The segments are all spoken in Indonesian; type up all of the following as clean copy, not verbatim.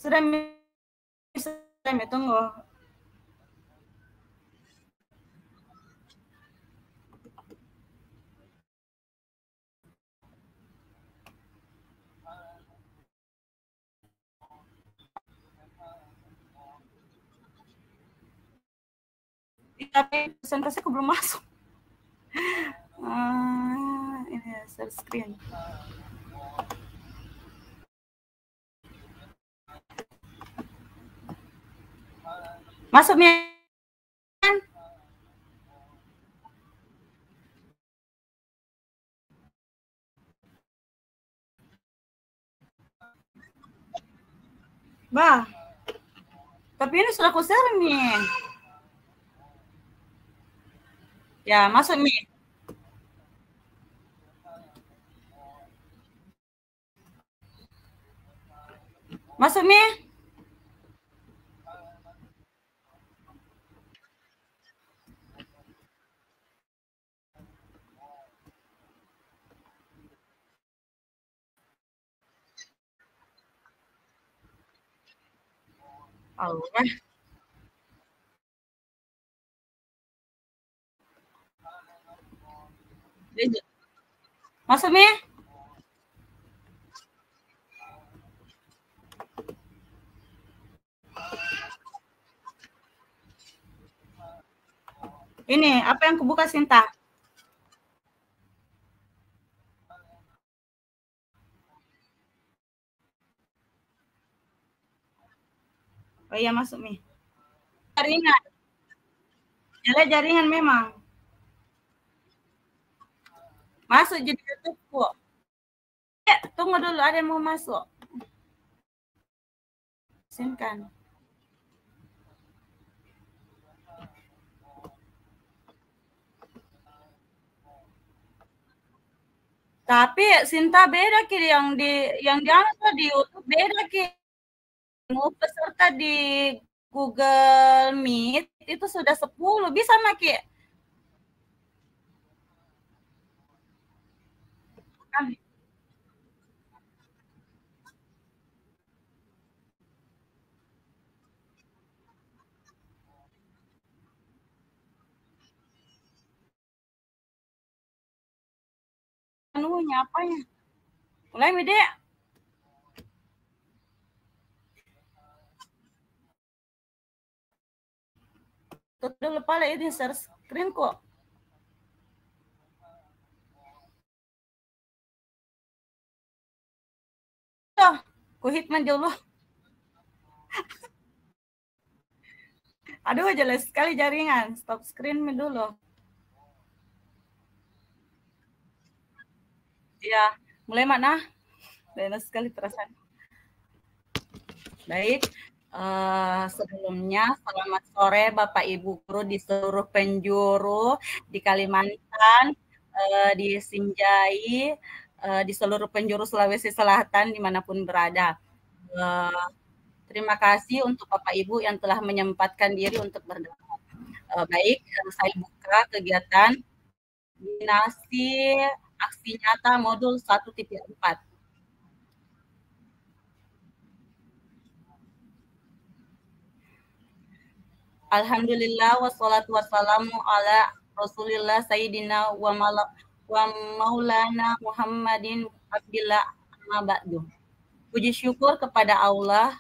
Sudah tunggu. Tapi presentasi aku belum masuk. Ini share screen. Masuk nih. Bah, tapi ini sudah aku share nih. Ya, masuk nih. Masuk nih. Allah. Masuk nih. Ini apa yang kubuka Sinta? Oh iya masuk nih. Jaringan. Jaringan memang. Masuk jadi YouTube kok. Tunggu dulu ada yang mau masuk. Sinkan. Tapi Sinta beda ki yang di di YouTube beda ki. Mau peserta di Google Meet itu sudah 10 bisa Maki. Anunya apanya? Mulai Mide. Tutup dulu pala ini share screen kok. Tuh, ku hitman dulu. Aduh, jelas sekali jaringan. Stop screen dulu. Ya, mulai mana? Jelas sekali perasaan. Baik, sebelumnya selamat sore Bapak Ibu guru di seluruh penjuru di Kalimantan, di Sinjai, di seluruh penjuru Sulawesi Selatan dimanapun berada. Terima kasih untuk Bapak Ibu yang telah menyempatkan diri untuk berdebat. Baik, saya buka kegiatan Koordinasi Aksi Nyata Modul 1.4. Alhamdulillah wassalatu wassalamu ala Rasulillah Sayyidina wa maulana Muhammadin Abdillah amma ba'du. Puji syukur kepada Allah,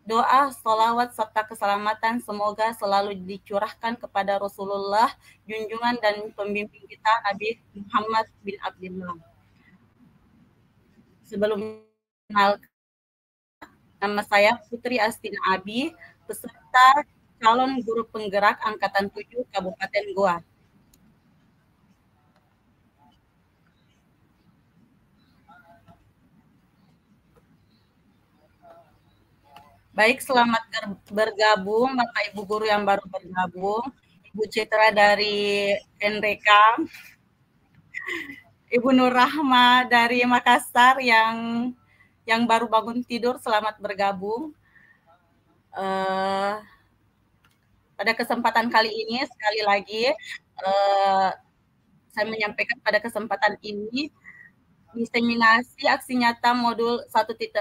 doa, salawat, serta keselamatan semoga selalu dicurahkan kepada Rasulullah, junjungan dan pembimbing kita Nabi Muhammad bin Abdullah. Sebelum kenal, nama saya Putri Astina Abi, peserta calon guru penggerak Angkatan 7 Kabupaten Goa. Baik, selamat bergabung Bapak Ibu guru yang baru bergabung. Ibu Citra dari NRK, Ibu Nur Rahma dari Makassar yang baru bangun tidur, selamat bergabung. Pada kesempatan kali ini sekali lagi saya menyampaikan pada kesempatan ini diseminasi aksi nyata modul 1.4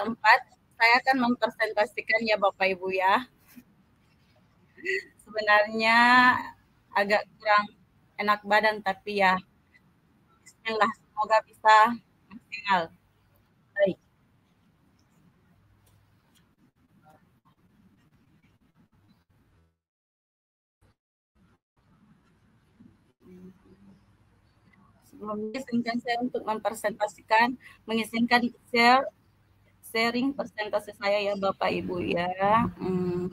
saya akan mempresentasikan ya Bapak Ibu ya. Sebenarnya agak kurang enak badan, tapi ya bismillah, semoga bisa maksimal. Baik. Sebelumnya izinkan saya untuk mempresentasikan, mengizinkan sharing presentasi saya ya Bapak Ibu ya. Hmm.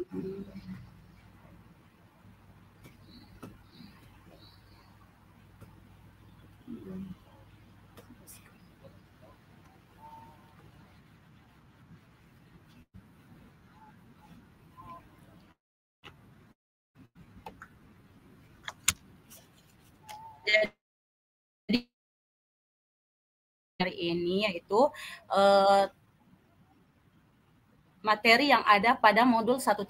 Jadi hari ini yaitu eh, materi yang ada pada modul 1.4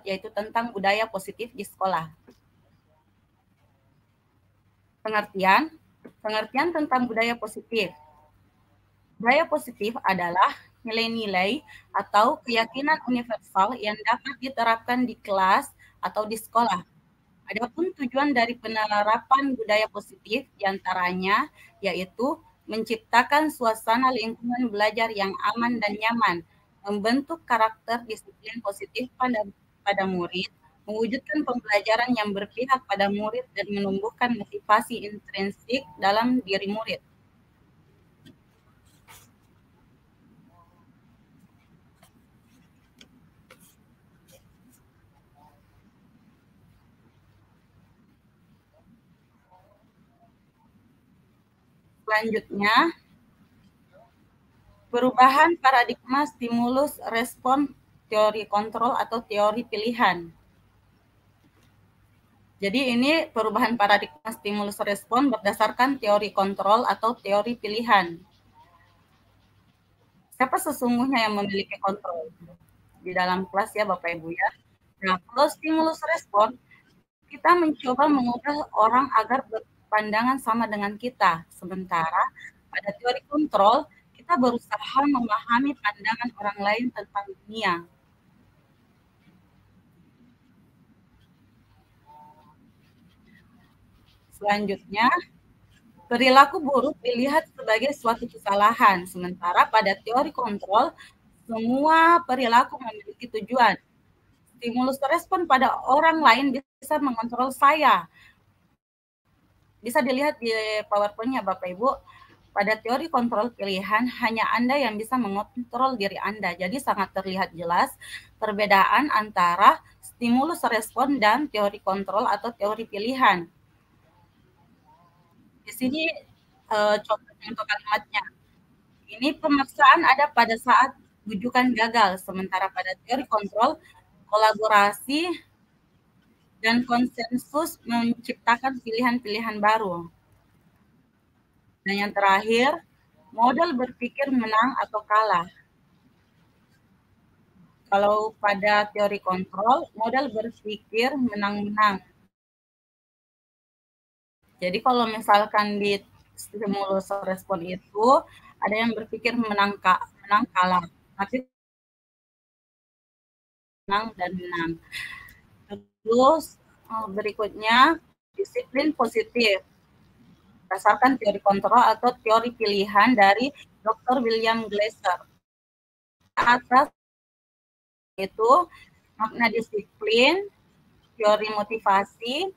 yaitu tentang budaya positif di sekolah. Pengertian, pengertian tentang budaya positif. Budaya positif adalah nilai-nilai atau keyakinan universal yang dapat diterapkan di kelas atau di sekolah. Adapun tujuan dari penerapan budaya positif diantaranya yaitu menciptakan suasana lingkungan belajar yang aman dan nyaman, membentuk karakter disiplin positif pada murid, mewujudkan pembelajaran yang berpihak pada murid dan menumbuhkan motivasi intrinsik dalam diri murid. Selanjutnya, perubahan paradigma stimulus respon teori kontrol atau teori pilihan. Jadi ini perubahan paradigma stimulus respon berdasarkan teori kontrol atau teori pilihan. Siapa sesungguhnya yang memiliki kontrol di dalam kelas ya Bapak Ibu ya. Nah, kalau stimulus respon, kita mencoba mengubah orang agar berpandangan sama dengan kita. Sementara pada teori kontrol, kita berusaha memahami pandangan orang lain tentang dunia. Selanjutnya, perilaku buruk dilihat sebagai suatu kesalahan, sementara pada teori kontrol, semua perilaku memiliki tujuan. Stimulus respon pada orang lain bisa mengontrol saya. Bisa dilihat di PowerPoint-nya Bapak Ibu. Pada teori kontrol pilihan, hanya Anda yang bisa mengontrol diri Anda. Jadi sangat terlihat jelas perbedaan antara stimulus respon dan teori kontrol atau teori pilihan. Di sini contoh kalimatnya. Ini pemaksaan ada pada saat rujukan gagal, sementara pada teori kontrol, kolaborasi dan konsensus menciptakan pilihan-pilihan baru. Dan yang terakhir, model berpikir menang atau kalah. Kalau pada teori kontrol, model berpikir menang-menang. Jadi kalau misalkan di stimulus respon itu ada yang berpikir menang kalah, tapi menang dan menang. Terus berikutnya disiplin positif berdasarkan teori kontrol atau teori pilihan dari Dr. William Glasser. Atas itu makna disiplin, teori motivasi,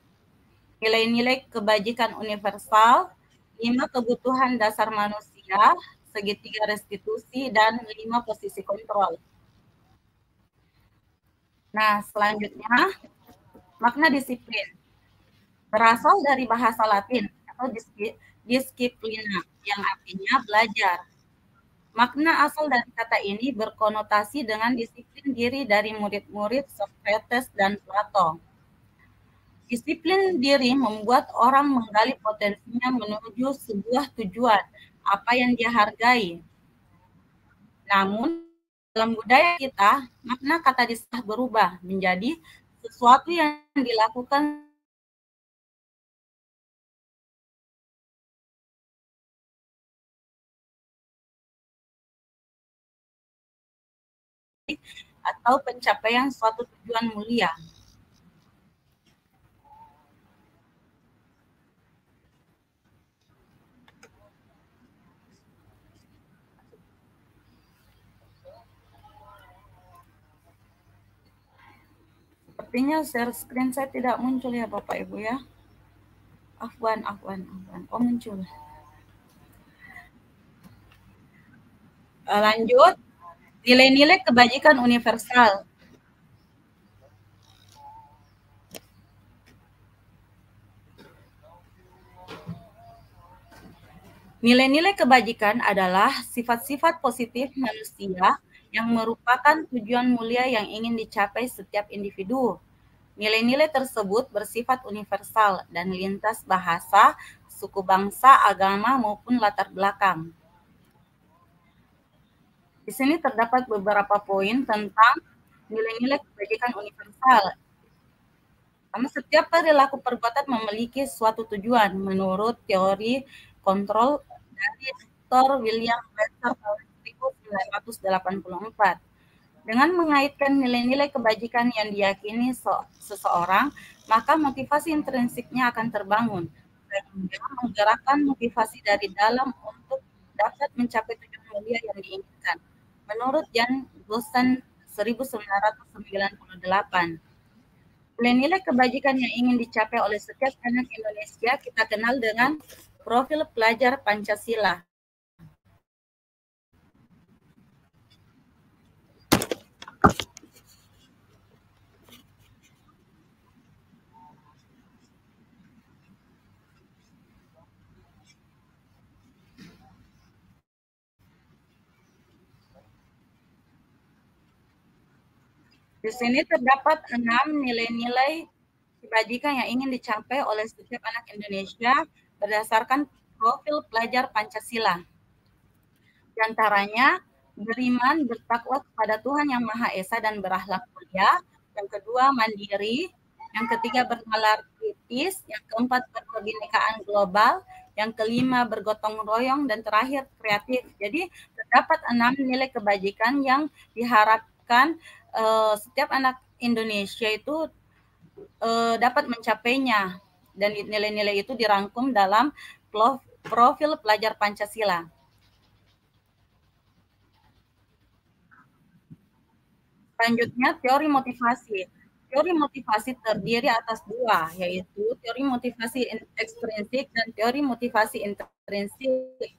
nilai-nilai kebajikan universal, 5 kebutuhan dasar manusia, segitiga restitusi, dan 5 posisi kontrol. Nah, selanjutnya, makna disiplin. Berasal dari bahasa Latin atau disciplina, yang artinya belajar. Makna asal dari kata ini berkonotasi dengan disiplin diri dari murid-murid Socrates dan Plato. Disiplin diri membuat orang menggali potensinya menuju sebuah tujuan, apa yang dia hargai. Namun, dalam budaya kita, makna kata disiplin berubah menjadi sesuatu yang dilakukan atau pencapaian suatu tujuan mulia. Sepertinya share screen saya tidak muncul ya Bapak Ibu ya. Afwan. Oh muncul. Lanjut, nilai-nilai kebajikan universal. Nilai-nilai kebajikan adalah sifat-sifat positif manusia yang merupakan tujuan mulia yang ingin dicapai setiap individu. Nilai-nilai tersebut bersifat universal dan lintas bahasa, suku bangsa, agama, maupun latar belakang. Di sini terdapat beberapa poin tentang nilai-nilai kebajikan universal. Karena setiap perilaku perbuatan memiliki suatu tujuan menurut teori kontrol dari Dr. William Webster tahun 1984. Dengan mengaitkan nilai-nilai kebajikan yang diyakini seseorang, maka motivasi intrinsiknya akan terbangun, sehingga menggerakkan motivasi dari dalam untuk dapat mencapai tujuan mulia yang diinginkan. Menurut Jan Gosen 1998, nilai-nilai kebajikan yang ingin dicapai oleh setiap anak Indonesia kita kenal dengan profil pelajar Pancasila. Di sini terdapat 6 nilai-nilai kebajikan yang ingin dicapai oleh setiap anak Indonesia berdasarkan profil pelajar Pancasila. Di antaranya, beriman, bertakwa kepada Tuhan Yang Maha Esa dan berakhlak mulia. Yang kedua, mandiri. Yang ketiga, bernalar kritis. Yang keempat, berkebinekaan global. Yang kelima, bergotong royong. Dan terakhir, kreatif. Jadi, terdapat 6 nilai kebajikan yang diharapkan setiap anak Indonesia itu dapat mencapainya. Dan nilai-nilai itu dirangkum dalam profil pelajar Pancasila. Selanjutnya, teori motivasi. Teori motivasi terdiri atas dua, yaitu teori motivasi ekstrinsik dan teori motivasi intrinsik.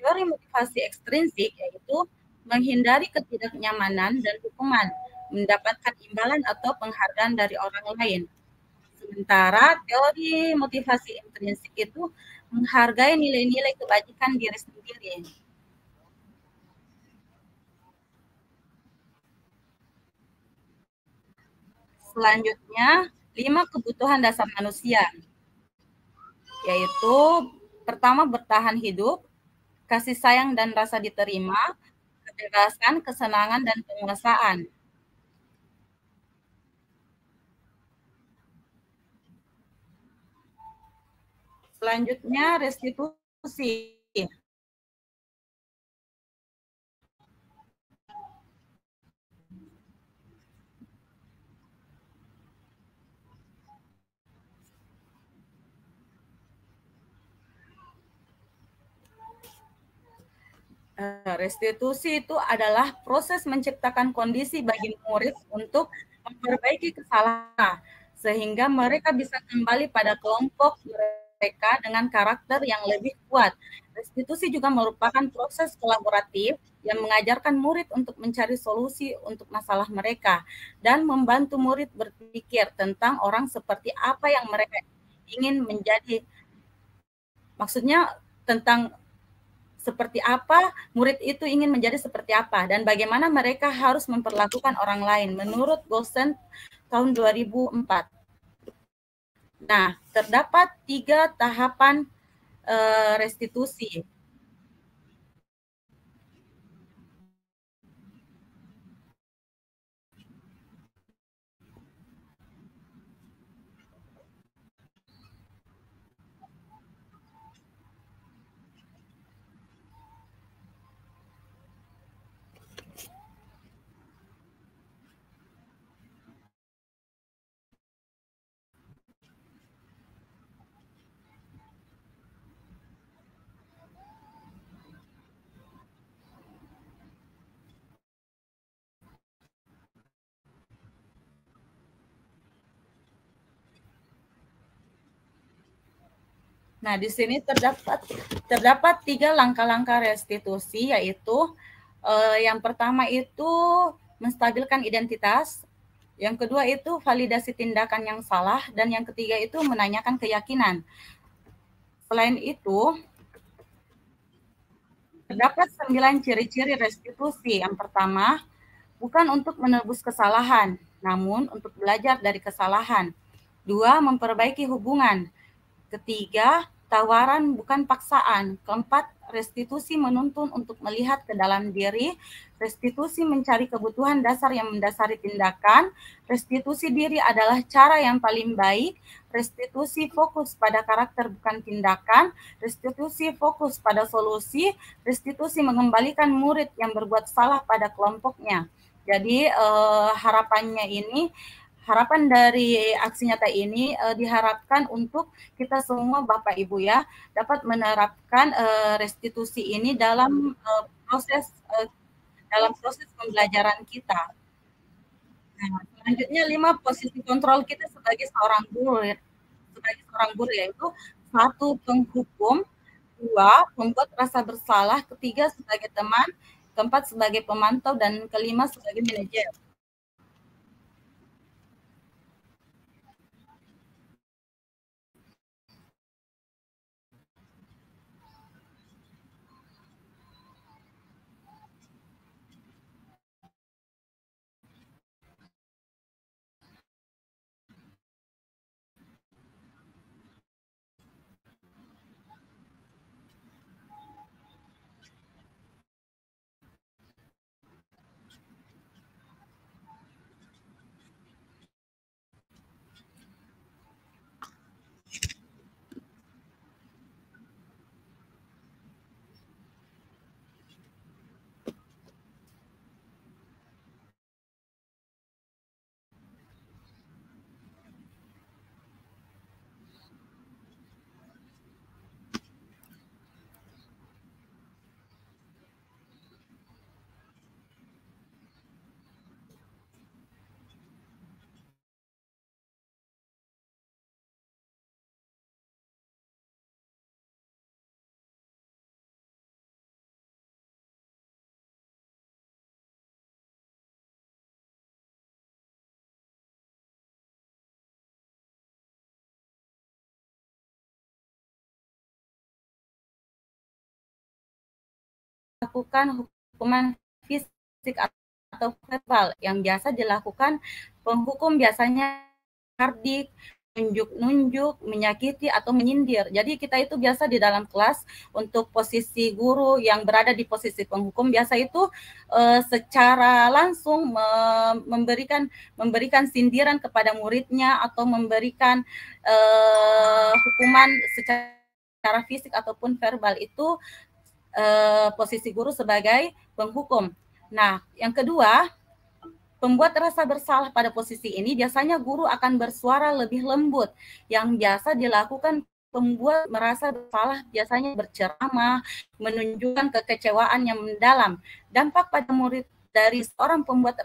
Teori motivasi ekstrinsik yaitu menghindari ketidaknyamanan dan hukuman, mendapatkan imbalan atau penghargaan dari orang lain. Sementara teori motivasi intrinsik itu menghargai nilai-nilai kebajikan diri sendiri. Selanjutnya, 5 kebutuhan dasar manusia, yaitu pertama bertahan hidup, kasih sayang dan rasa diterima, kebebasan, kesenangan, dan penguasaan. Selanjutnya, restitusi. Restitusi itu adalah proses menciptakan kondisi bagi murid untuk memperbaiki kesalahan, sehingga mereka bisa kembali pada kelompok mereka dengan karakter yang lebih kuat. Restitusi juga merupakan proses kolaboratif yang mengajarkan murid untuk mencari solusi untuk masalah mereka dan membantu murid berpikir tentang orang seperti apa yang mereka ingin menjadi. Maksudnya tentang seperti apa murid itu ingin menjadi seperti apa dan bagaimana mereka harus memperlakukan orang lain menurut Gosen tahun 2004. Nah, terdapat 3 tahapan restitusi. Nah, di sini terdapat 3 langkah-langkah restitusi, yaitu yang pertama itu menstabilkan identitas, yang kedua itu validasi tindakan yang salah, dan yang ketiga itu menanyakan keyakinan. Selain itu, terdapat 9 ciri-ciri restitusi. Yang pertama, bukan untuk menebus kesalahan, namun untuk belajar dari kesalahan. Dua, memperbaiki hubungan. Ketiga, tawaran bukan paksaan. Keempat, restitusi menuntun untuk melihat ke dalam diri. Restitusi mencari kebutuhan dasar yang mendasari tindakan. Restitusi diri adalah cara yang paling baik. Restitusi fokus pada karakter bukan tindakan. Restitusi fokus pada solusi. Restitusi mengembalikan murid yang berbuat salah pada kelompoknya. Jadi harapan dari aksi nyata ini diharapkan untuk kita semua Bapak Ibu ya dapat menerapkan restitusi ini dalam proses pembelajaran kita. Nah, selanjutnya 5 posisi kontrol kita sebagai seorang guru yaitu 1 penghukum, 2 membuat rasa bersalah, ketiga sebagai teman, keempat sebagai pemantau, dan kelima sebagai manajer. Lakukan hukuman fisik atau verbal yang biasa dilakukan penghukum biasanya hardik, nunjuk-nunjuk, menyakiti atau menyindir. Jadi kita itu biasa di dalam kelas untuk posisi guru yang berada di posisi penghukum biasa itu secara langsung memberikan sindiran kepada muridnya atau memberikan hukuman secara fisik ataupun verbal itu posisi guru sebagai penghukum. Nah, yang kedua, pembuat rasa bersalah pada posisi ini biasanya guru akan bersuara lebih lembut. Yang biasa dilakukan pembuat merasa bersalah biasanya berceramah, menunjukkan kekecewaan yang mendalam. Dampak pada murid dari seorang pembuat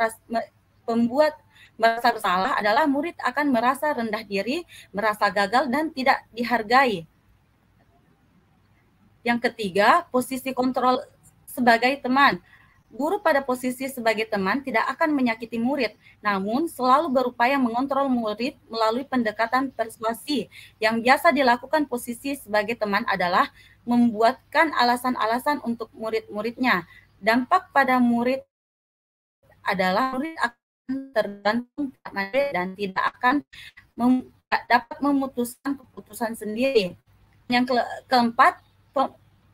merasa bersalah adalah murid akan merasa rendah diri, merasa gagal, dan tidak dihargai. Yang ketiga, posisi kontrol sebagai teman. Guru pada posisi sebagai teman tidak akan menyakiti murid, namun selalu berupaya mengontrol murid melalui pendekatan persuasi. Yang biasa dilakukan posisi sebagai teman adalah membuatkan alasan-alasan untuk murid-muridnya. Dampak pada murid adalah murid akan tergantung dan tidak akan dapat memutuskan keputusan sendiri. Yang keempat,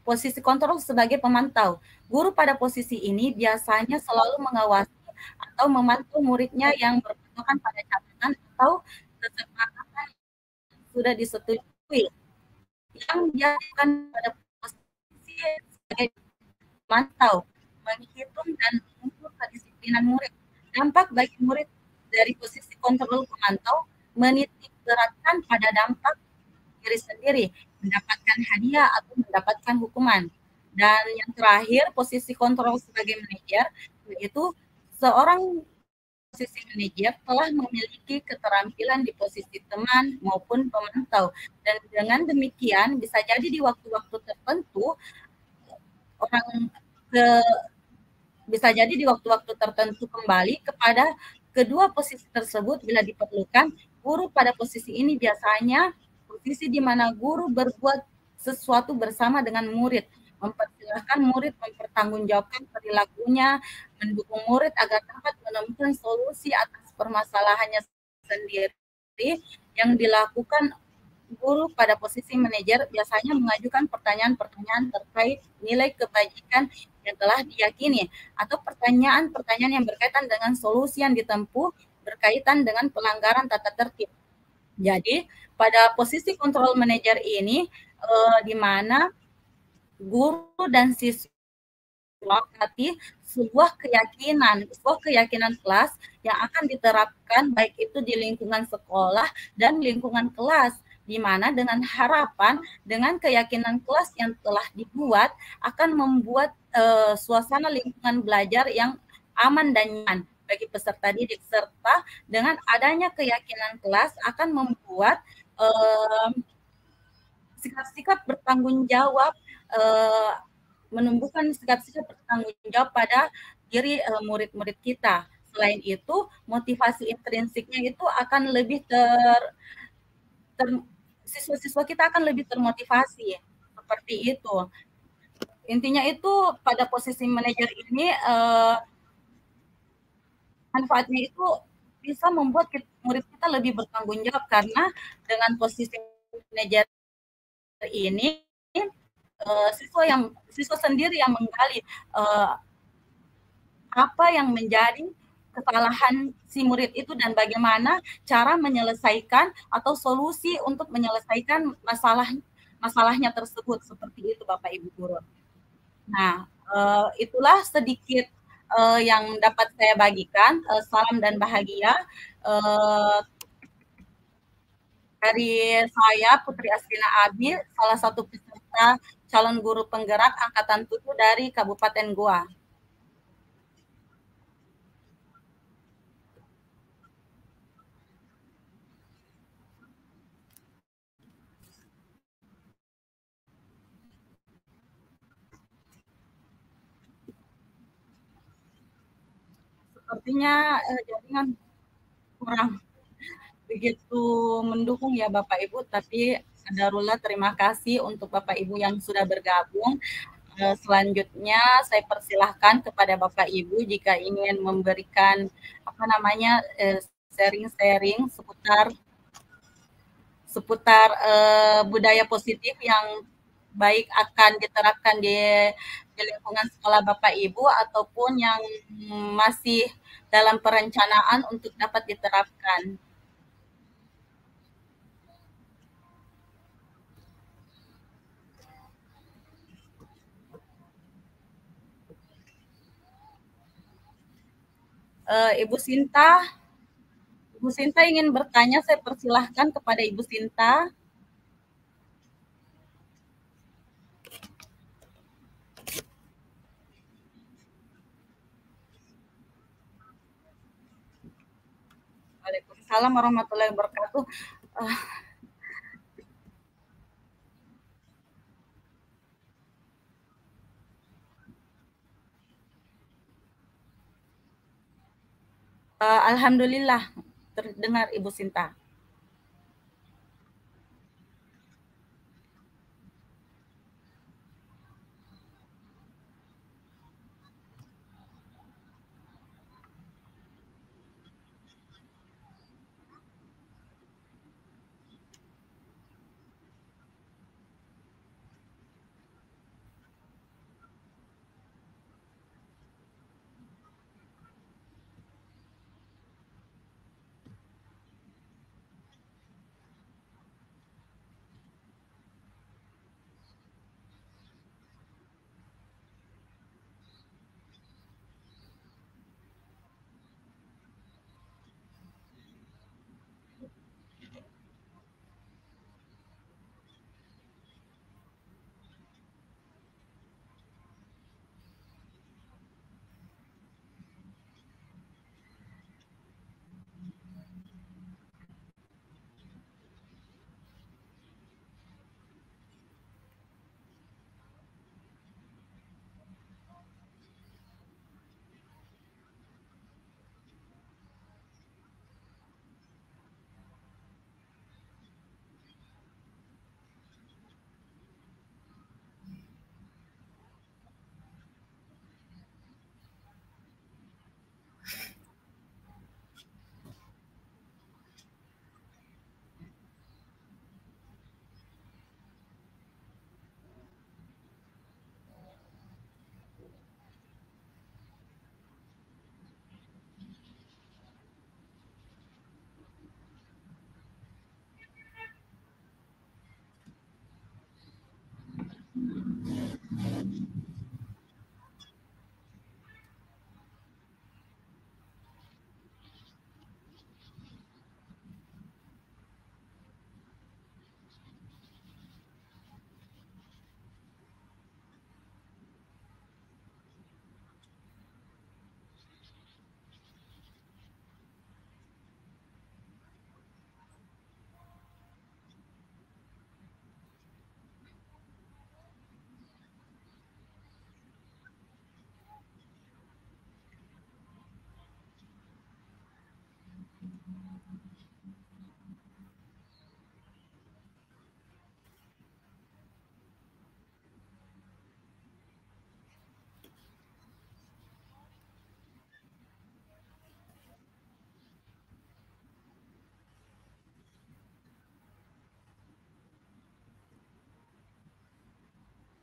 posisi kontrol sebagai pemantau. Guru pada posisi ini biasanya selalu mengawasi atau memantau muridnya yang berpatokan pada catatan atau kesepakatan sudah disetujui. Yang dilakukan pada posisi sebagai pemantau, menghitung dan mengukur kedisiplinan murid. Dampak bagi murid dari posisi kontrol pemantau menitik beratkan pada dampak diri sendiri, mendapatkan hadiah atau mendapatkan hukuman. Dan yang terakhir, posisi kontrol sebagai manajer, yaitu seorang posisi manajer telah memiliki keterampilan di posisi teman maupun pemantau, dan dengan demikian bisa jadi di waktu-waktu tertentu orang ke bisa jadi di waktu-waktu tertentu kembali kepada kedua posisi tersebut bila diperlukan. Guru pada posisi ini biasanya posisi di mana guru berbuat sesuatu bersama dengan murid, mempersilahkan murid mempertanggungjawabkan perilakunya, mendukung murid agar dapat menemukan solusi atas permasalahannya sendiri. Yang dilakukan guru pada posisi manajer biasanya mengajukan pertanyaan-pertanyaan terkait nilai kebajikan yang telah diyakini, atau pertanyaan-pertanyaan yang berkaitan dengan solusi yang ditempuh berkaitan dengan pelanggaran tata tertib. Jadi pada posisi control manager ini di mana guru dan siswa berarti sebuah keyakinan kelas yang akan diterapkan baik itu di lingkungan sekolah dan lingkungan kelas, di mana dengan harapan dengan keyakinan kelas yang telah dibuat akan membuat suasana lingkungan belajar yang aman dan nyaman bagi peserta didik, serta dengan adanya keyakinan kelas akan membuat sikap-sikap bertanggung jawab, menumbuhkan sikap-sikap bertanggung jawab pada diri murid-murid kita. Selain itu, motivasi intrinsiknya itu akan lebih siswa-siswa kita akan lebih termotivasi, seperti itu. Intinya itu pada posisi manajer ini manfaatnya itu bisa membuat murid kita lebih bertanggung jawab, karena dengan posisi manajer ini siswa sendiri yang menggali apa yang menjadi kesalahan si murid itu dan bagaimana cara menyelesaikan atau solusi untuk menyelesaikan masalahnya tersebut, seperti itu Bapak Ibu guru. Nah, itulah sedikit yang dapat saya bagikan. Salam dan bahagia dari saya, Putri Asrina Abi, salah satu peserta calon guru penggerak angkatan 7 dari Kabupaten Goa. Sepertinya jaringan kurang begitu mendukung ya Bapak Ibu, tapi darurat terima kasih untuk Bapak Ibu yang sudah bergabung. Selanjutnya saya persilahkan kepada Bapak Ibu jika ingin memberikan sharing-sharing seputar budaya positif yang baik akan diterapkan di lingkungan sekolah Bapak Ibu ataupun yang masih dalam perencanaan untuk dapat diterapkan. Ibu Sinta, Ibu Sinta ingin bertanya, saya persilahkan kepada Ibu Sinta. Waalaikumsalam warahmatullahi wabarakatuh. Alhamdulillah terdengar Ibu Sinta.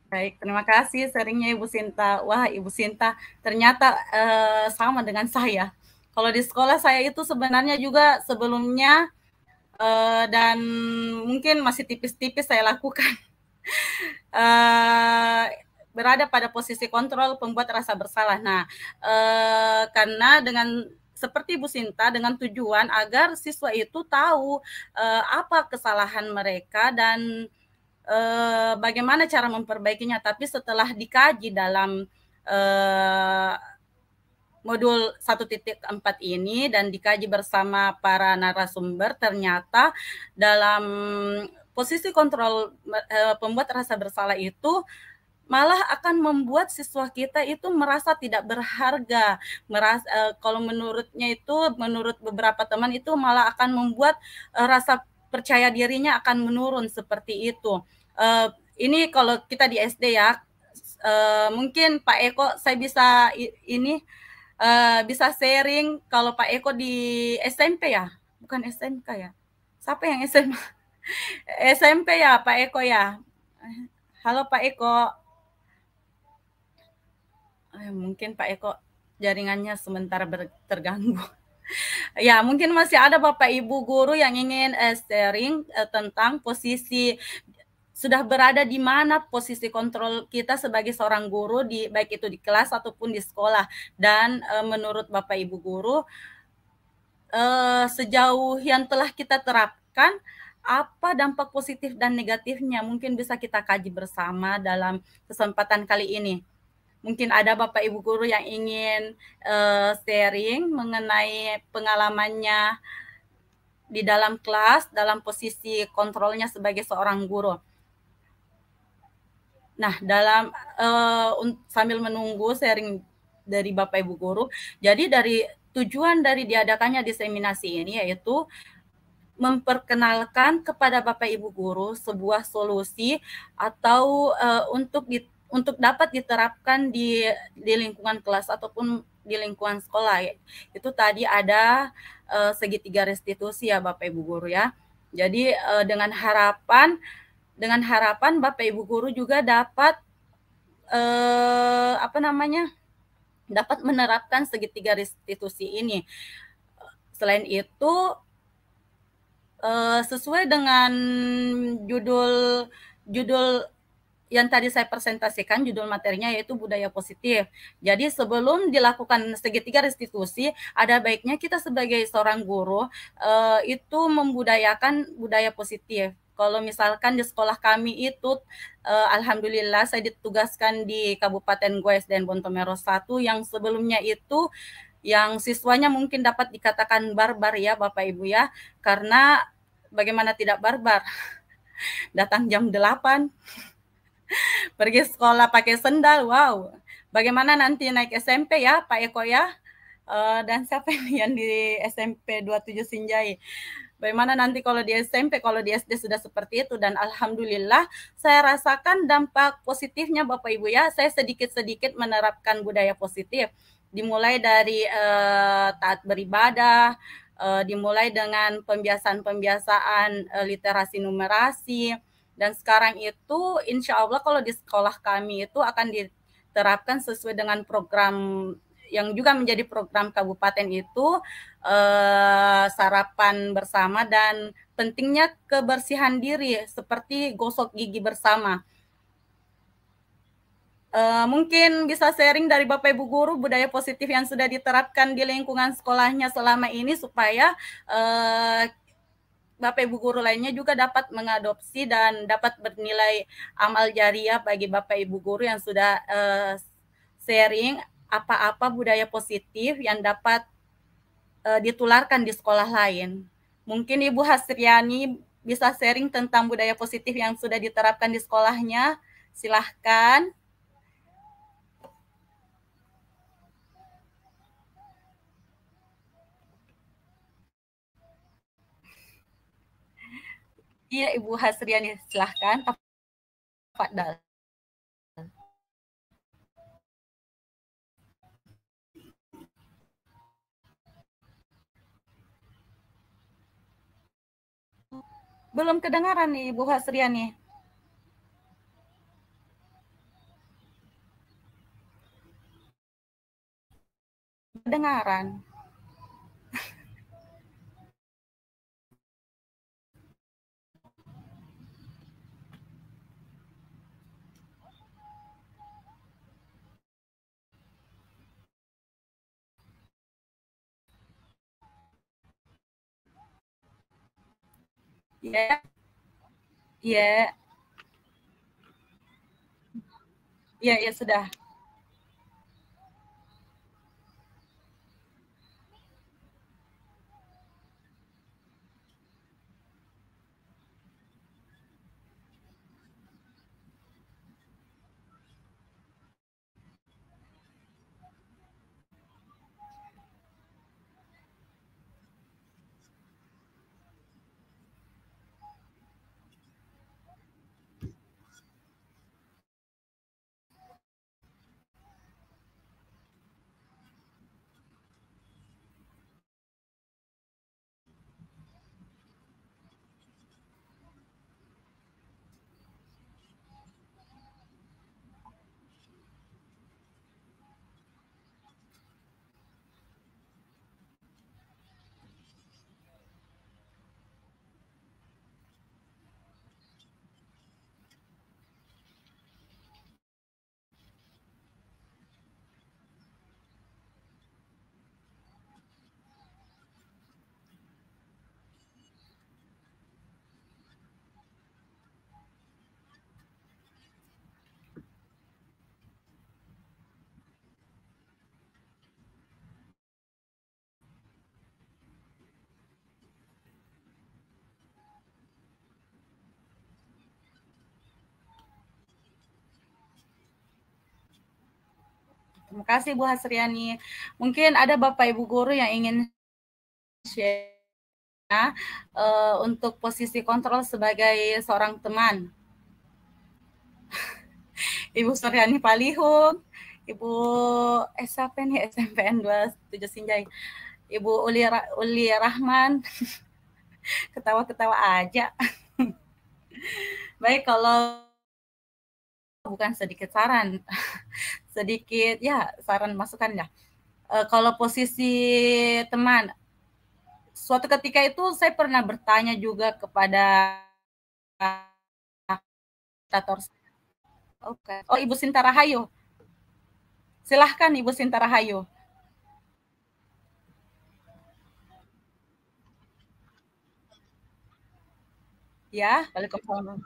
Baik, terima kasih sharing-nya Ibu Sinta. Wah, Ibu Sinta ternyata, sama dengan saya. Kalau di sekolah saya itu sebenarnya juga sebelumnya, dan mungkin masih tipis-tipis saya lakukan, eee, berada pada posisi kontrol pembuat rasa bersalah. Nah, karena dengan seperti Bu Sinta, dengan tujuan agar siswa itu tahu, apa kesalahan mereka dan bagaimana cara memperbaikinya. Tapi setelah dikaji dalam eh, modul 1.4 ini dan dikaji bersama para narasumber, ternyata dalam posisi kontrol pembuat rasa bersalah itu malah akan membuat siswa kita itu merasa tidak berharga, merasa kalau menurutnya itu, menurut beberapa teman itu malah akan membuat rasa percaya dirinya akan menurun seperti itu. Ini kalau kita di SD ya, mungkin Pak Eko saya bisa ini bisa sharing kalau Pak Eko di SMP ya, bukan SMK ya. Siapa yang SMA? SMP ya Pak Eko ya. Halo Pak Eko. Mungkin Pak Eko jaringannya sementara terganggu. Ya, mungkin masih ada Bapak Ibu guru yang ingin sharing tentang posisi sudah berada di mana posisi kontrol kita sebagai seorang guru di baik itu di kelas ataupun di sekolah, dan menurut Bapak Ibu guru sejauh yang telah kita terapkan apa dampak positif dan negatifnya, mungkin bisa kita kaji bersama dalam kesempatan kali ini. Mungkin ada Bapak Ibu guru yang ingin sharing mengenai pengalamannya di dalam kelas, dalam posisi kontrolnya sebagai seorang guru. Nah, dalam sambil menunggu sharing dari Bapak Ibu guru, jadi dari tujuan dari diadakannya diseminasi ini yaitu memperkenalkan kepada Bapak Ibu guru sebuah solusi atau untuk dapat diterapkan di lingkungan kelas ataupun di lingkungan sekolah. Itu tadi ada segitiga restitusi ya Bapak Ibu guru ya. Jadi dengan harapan Bapak Ibu guru juga dapat dapat menerapkan segitiga restitusi ini. Selain itu, sesuai dengan judul judul yang tadi saya presentasikan, judul materinya yaitu budaya positif. Jadi sebelum dilakukan segitiga restitusi, ada baiknya kita sebagai seorang guru itu membudayakan budaya positif. Kalau misalkan di sekolah kami itu, alhamdulillah saya ditugaskan di Kabupaten Goes dan Bontomero 1 yang sebelumnya itu yang siswanya mungkin dapat dikatakan barbar ya Bapak Ibu ya, karena bagaimana tidak barbar, datang jam 8, pergi sekolah pakai sendal, wow. Bagaimana nanti naik SMP ya Pak Eko ya, dan siapa ini yang di SMP 27 Sinjai. Bagaimana nanti kalau di SMP, kalau di SD sudah seperti itu, dan alhamdulillah saya rasakan dampak positifnya Bapak Ibu ya, saya sedikit-sedikit menerapkan budaya positif, dimulai dari taat beribadah, dimulai dengan pembiasaan-pembiasaan literasi numerasi, dan sekarang itu insya Allah kalau di sekolah kami itu akan diterapkan sesuai dengan program yang juga menjadi program kabupaten itu, sarapan bersama dan pentingnya kebersihan diri seperti gosok gigi bersama. Mungkin bisa sharing dari Bapak Ibu guru budaya positif yang sudah diterapkan di lingkungan sekolahnya selama ini supaya Bapak Ibu guru lainnya juga dapat mengadopsi dan dapat bernilai amal jariah bagi Bapak Ibu guru yang sudah sharing apa-apa budaya positif yang dapat ditularkan di sekolah lain. Mungkin Ibu Hasriani bisa sharing tentang budaya positif yang sudah diterapkan di sekolahnya. Silahkan. Iya, Ibu Hasriani, silahkan. Tafadhal. Belum kedengaran nih Ibu Hasriani. Kedengaran. Ya, ya, ya, ya sudah. Terima kasih Bu Hasriani. Mungkin ada Bapak Ibu guru yang ingin share untuk posisi kontrol sebagai seorang teman. Ibu Suryani Palihung, Ibu siapa nih SMPN 27 Sinjai, Ibu Uli Rahman, ketawa-ketawa aja. Baik, kalau bukan sedikit saran, sedikit ya saran masukan ya. Kalau posisi teman, suatu ketika itu saya pernah bertanya juga kepada Tator. Oke. Oh, Ibu Sinta Rahayu. Silahkan Ibu Sinta Rahayu. Ya, Waalaikumsalam.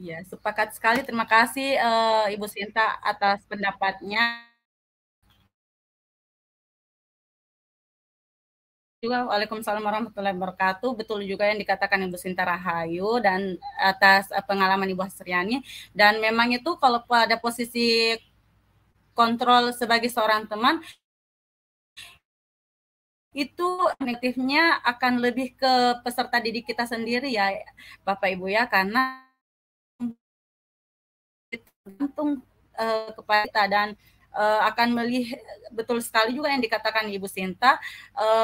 Iya, sepakat sekali. Terima kasih, Ibu Sinta atas pendapatnya. Juga Waalaikumsalam warahmatullahi wabarakatuh. Betul juga yang dikatakan Ibu Sinta Rahayu dan atas pengalaman Ibu Hasriani. Dan memang itu kalau pada posisi kontrol sebagai seorang teman, itu negatifnya akan lebih ke peserta didik kita sendiri ya, Bapak Ibu ya, karena tergantung kepada kita dan akan melihat betul sekali juga yang dikatakan Ibu Sinta,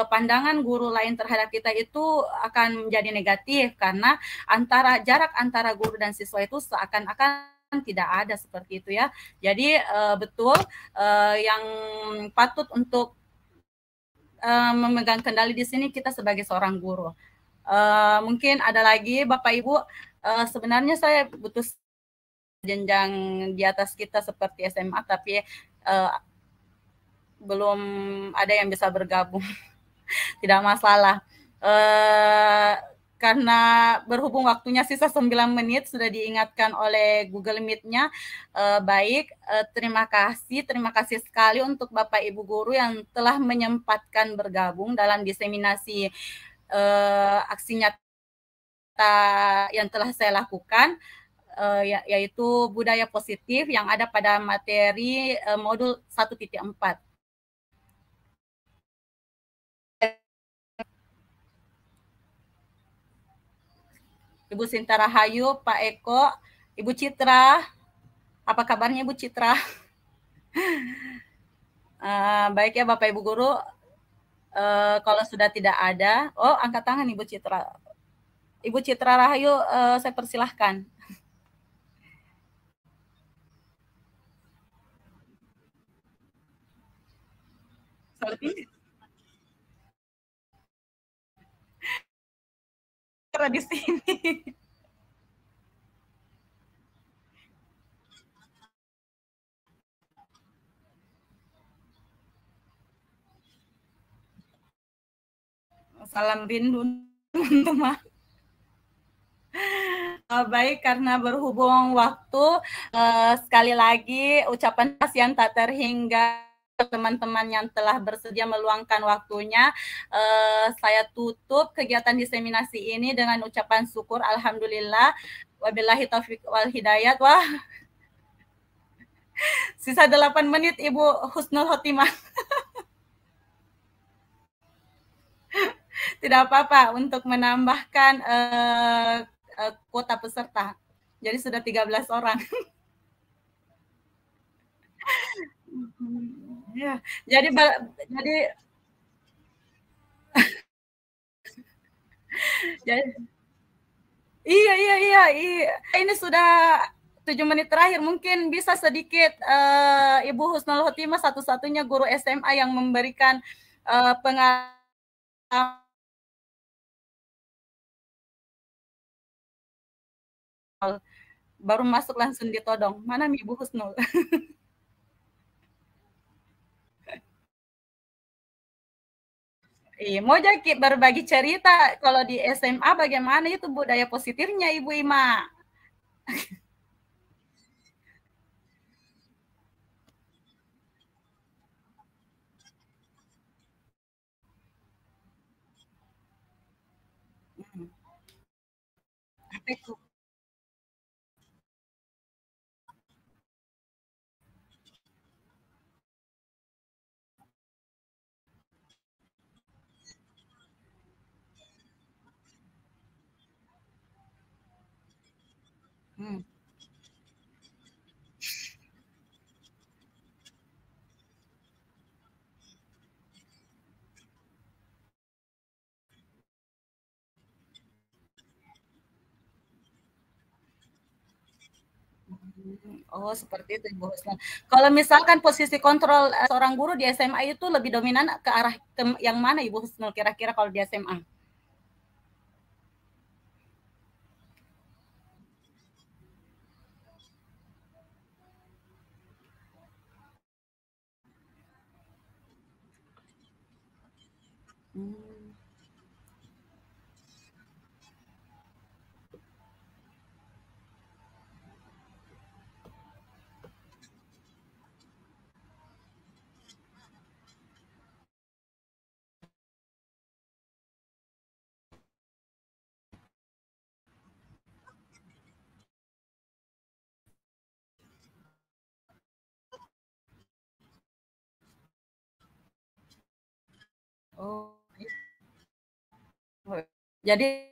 pandangan guru lain terhadap kita itu akan menjadi negatif karena jarak antara guru dan siswa itu seakan-akan tidak ada seperti itu ya. Jadi betul yang patut untuk memegang kendali di sini kita sebagai seorang guru. Mungkin ada lagi Bapak Ibu, sebenarnya saya butuh jenjang di atas kita seperti SMA, tapi belum ada yang bisa bergabung. Tidak masalah. Uh, karena berhubung waktunya sisa 9 menit sudah diingatkan oleh Google Meet-nya. Baik, terima kasih sekali untuk Bapak Ibu guru yang telah menyempatkan bergabung dalam diseminasi aksi nyata yang telah saya lakukan, yaitu budaya positif yang ada pada materi modul 1.4. Ibu Sinta Rahayu, Pak Eko, Ibu Citra, apa kabarnya Ibu Citra? Baik ya Bapak Ibu guru, kalau sudah tidak ada, angkat tangan Ibu Citra. Ibu Citra Rahayu, saya persilahkan. Seperti di sini. Salam rindu teman-teman. Baik, karena berhubung waktu, sekali lagi ucapan kasih yang tak terhingga teman-teman yang telah bersedia meluangkan waktunya. Saya tutup kegiatan diseminasi ini dengan ucapan syukur, alhamdulillah, wabillahi taufiq wal hidayat. Wah, sisa 8 menit Ibu Husnul Khotimah. Tidak apa-apa untuk menambahkan kuota peserta. Jadi sudah 13 orang. Ya, jadi jadi iya iya iya iya. Ini sudah 7 menit terakhir. Mungkin bisa sedikit Ibu Husnul Khotimah satu-satunya guru SMA yang memberikan pengalaman baru masuk langsung ditodong. Mana Ibu Husnul? Iya, mau jadi berbagi cerita kalau di SMA bagaimana itu budaya positifnya Ibu Ima? Hmm. Oh, seperti itu Ibu Husna. Kalau misalkan posisi kontrol seorang guru di SMA itu lebih dominan ke arah yang mana Ibu Husnul kira-kira kalau di SMA? Hmm. Oh, jadi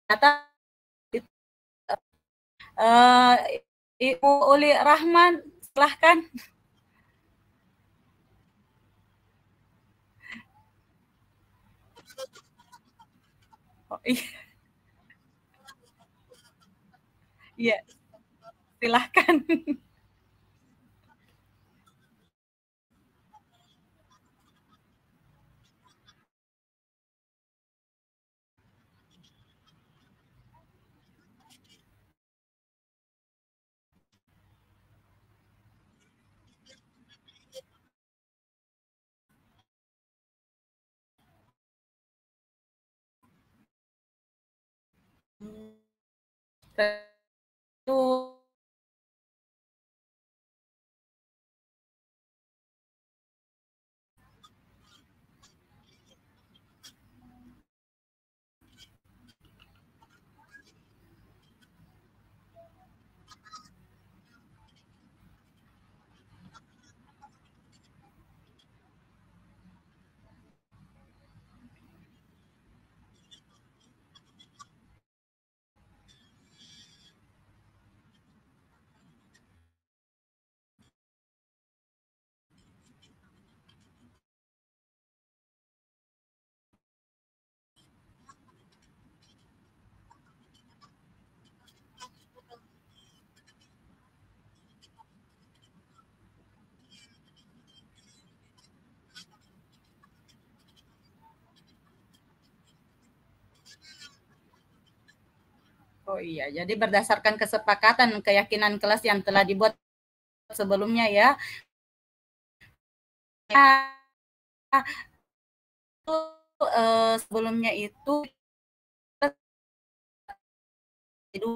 ternyata Ibu Uli Rahman, silahkan. Oh, iya, iya, silahkan. Tuh, oh iya, jadi berdasarkan kesepakatan keyakinan kelas yang telah dibuat sebelumnya ya. Sebelumnya itu jadi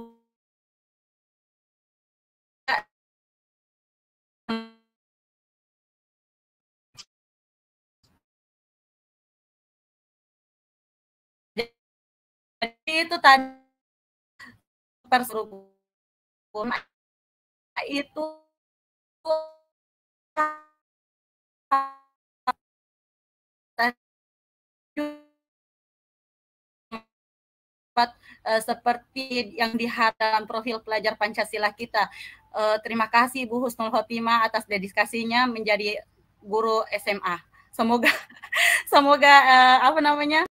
itu tadi perserupun itu seperti yang dalam profil pelajar Pancasila kita. Terima kasih Bu Husnul Khotimah atas dedikasinya menjadi guru SMA. Semoga semoga apa namanya